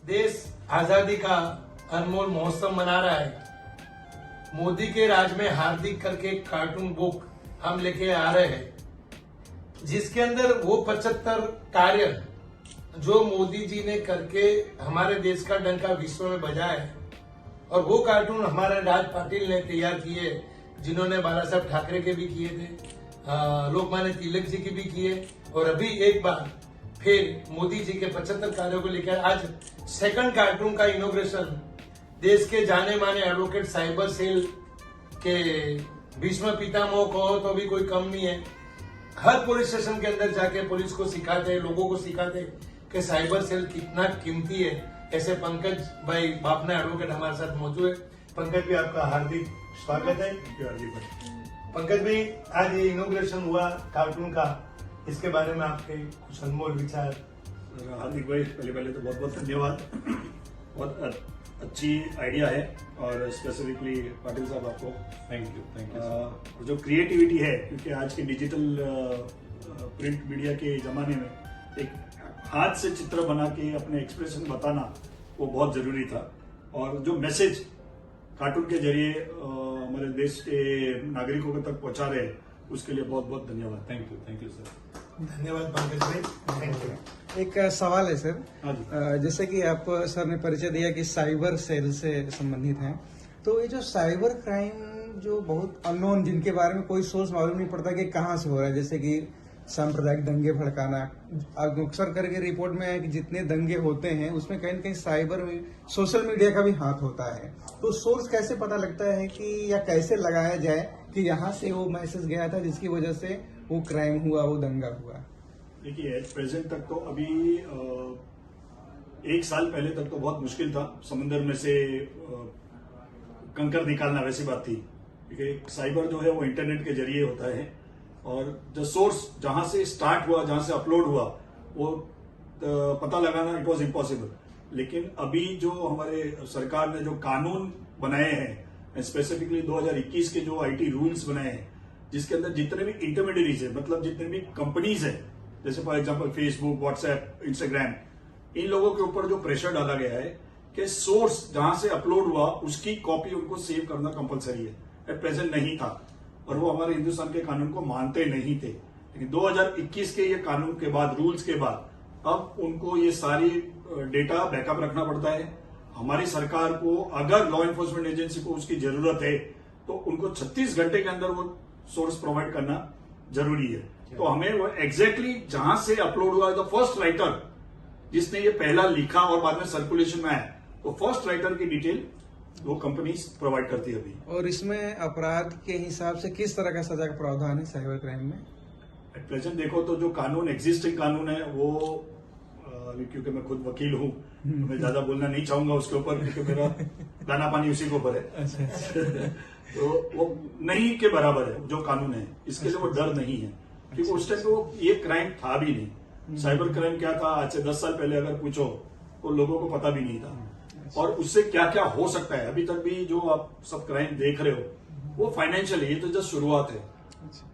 देश आजादी का अनमोल महोत्सव मना रहा है। मोदी के राज में हार्दिक करके एक कार्टून बुक हम लेके आ रहे हैं, जिसके अंदर वो 75 कार्य जो मोदी जी ने करके हमारे देश का डंका विश्व में बजाया है, और वो कार्टून हमारे राज पाटिल ने तैयार किए, जिन्होंने बाला साहब ठाकरे के भी किए थे, लोकमान्य तिलक जी की भी किए, और अभी एक बार फिर मोदी जी के 75 कार्यों को लेकर आज सेकंड कार्टून का इनॉग्रेशन देश के जाने माने एडवोकेट साइबर सेल के भीष्म पितामह कहो तो भी कोई कम नहीं है। हर पुलिस स्टेशन के अंदर जाके पुलिस को सिखाते, लोगों को सिखाते कि साइबर सेल कितना कीमती है। ऐसे पंकज भाई बापना एडवोकेट हमारे साथ मौजूद है। पंकज भाई, आपका हार्दिक स्वागत है। पंकज भाई, आज ये इनॉग्रेशन हुआ कार्टून का, इसके बारे में आपके कुछ अनमोल विचार। हार्दिक भाई, पहले तो बहुत बहुत धन्यवाद। बहुत अच्छी आइडिया है, और स्पेसिफिकली पाटिल साहब आपको थैंक यू। जो क्रिएटिविटी है, क्योंकि आज के डिजिटल प्रिंट मीडिया के जमाने में एक हाथ से चित्र बना के अपने एक्सप्रेशन बताना वो बहुत जरूरी था, और जो मैसेज कार्टून के जरिए हमारे देश के नागरिकों तक पहुंचा रहे हैं, उसके लिए बहुत बहुत धन्यवाद। Thank you sir. धन्यवाद पंकज भाई, थैंक यू। एक सवाल है सर, हाँ जी। जैसे कि आप सर ने परिचय दिया कि साइबर सेल से संबंधित हैं, तो ये जो साइबर क्राइम जो बहुत अननोन, जिनके बारे में कोई सोर्स मालूम नहीं पड़ता कि कहाँ से हो रहा है, जैसे कि सांप्रदायिक दंगे भड़काना, अक्सर करके रिपोर्ट में है कि जितने दंगे होते हैं उसमें कहीं न कहीं साइबर में सोशल मीडिया का भी हाथ होता है। तो सोर्स कैसे पता लगता है कि, या कैसे लगाया जाए कि यहाँ से वो मैसेज गया था जिसकी वजह से वो क्राइम हुआ, वो दंगा हुआ? देखिए, एट प्रेजेंट तक तो अभी 1 साल पहले तक तो बहुत मुश्किल था समुद्र में से कंकर निकालना, वैसी बात थी, क्योंकि साइबर जो है वो इंटरनेट के जरिए होता है, और जो सोर्स जहां से स्टार्ट हुआ, जहां से अपलोड हुआ, वो पता लगाना इट वाज इम्पॉसिबल। लेकिन अभी जो हमारे सरकार ने जो कानून बनाए हैं, स्पेसिफिकली 2021 के जो आईटी रूल्स बनाए हैं, जिसके अंदर जितने भी इंटरमीडिएरीज है, मतलब जितने भी कंपनीज है, जैसे for example Facebook, WhatsApp, Instagram, इन लोगों के ऊपर जो प्रेशर डाला गया है कि सोर्स जहां से अपलोड हुआ उसकी कॉपी उनको सेव करना कंपलसरी है। एट प्रेजेंट नहीं था, और वो हमारे हिंदुस्तान के कानून को मानते नहीं थे। लेकिन 2021 के ये कानून के बाद, रूल्स के बाद, अब उनको ये सारी डेटा बैकअप रखना पड़ता है। हमारी सरकार को अगर लॉ एनफोर्समेंट एजेंसी को उसकी जरूरत है तो उनको 36 घंटे के अंदर वो सोर्स प्रोवाइड करना जरूरी है। तो हमें वो एग्जैक्टली जहां से अपलोड हुआ, द फर्स्ट राइटर जिसने ये पहला लिखा और बाद में सर्कुलेशन में आया, तो फर्स्ट राइटर की डिटेल वो कंपनी प्रोवाइड करती है अभी। और इसमें अपराध के हिसाब से किस तरह का सजा का प्रावधान है साइबर क्राइम में? एट प्रेजेंट देखो तो जो कानून, एग्जिस्टिंग कानून है, वो क्योंकि मैं खुद वकील हूं, तो मैं ज्यादा बोलना नहीं चाहूंगा उसके ऊपर, क्योंकि मेरा दाना पानी उसी के ऊपर है। तो वो नहीं के बराबर है जो कानून है, इसके लिए वो डर नहीं है, क्योंकि उस टाइम तो ये क्राइम था भी नहीं। साइबर क्राइम क्या था, आज से 10 साल पहले अगर पूछो तो लोगों को पता भी नहीं था, और उससे क्या क्या हो सकता है। अभी तक भी जो आप सब क्राइम देख रहे हो वो फाइनेंशियल है, ये तो जस्ट शुरुआत है।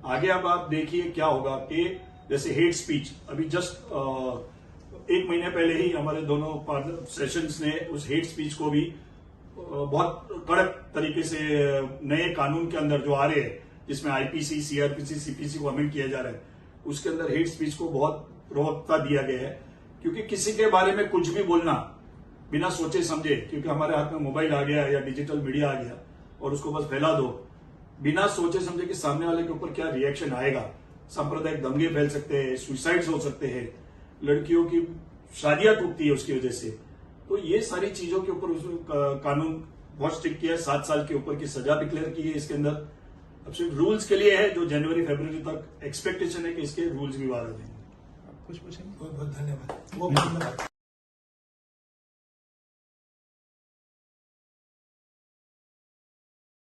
आगे अब आप देखिए क्या होगा कि जैसे हेट स्पीच, अभी जस्ट 1 महीने पहले ही हमारे दोनों सेशंस ने उस हेट स्पीच को भी बहुत कड़क तरीके से नए कानून के अंदर जो आ रहे हैं, जिसमें आईपीसी, सीआरपीसी, सीपीसी को अमेंड किया जा रहा है, उसके अंदर हेट स्पीच को बहुत प्रमुखता दिया गया है। क्योंकि किसी के बारे में कुछ भी बोलना बिना सोचे समझे, क्योंकि हमारे हाथ में मोबाइल आ गया या डिजिटल मीडिया आ गया, और उसको बस फैला दो बिना सोचे समझे कि सामने वाले के ऊपर क्या रिएक्शन आएगा। सांप्रदायिक दंगे फैल सकते हैं, सुसाइड्स हो सकते हैं, लड़कियों की शादियां टूटती है उसकी वजह से। तो ये सारी चीजों के ऊपर कानून बहुत स्ट्रिक्ट किया है, 7 साल के ऊपर की सजा डिक्लेयर की है इसके अंदर। अब सिर्फ रूल्स के लिए है, जो जनवरी फरवरी तक एक्सपेक्टेशन है कि इसके रूल्स भी बाहर आ जाएंगे। कुछ पूछेंगे? बहुत बहुत धन्यवाद।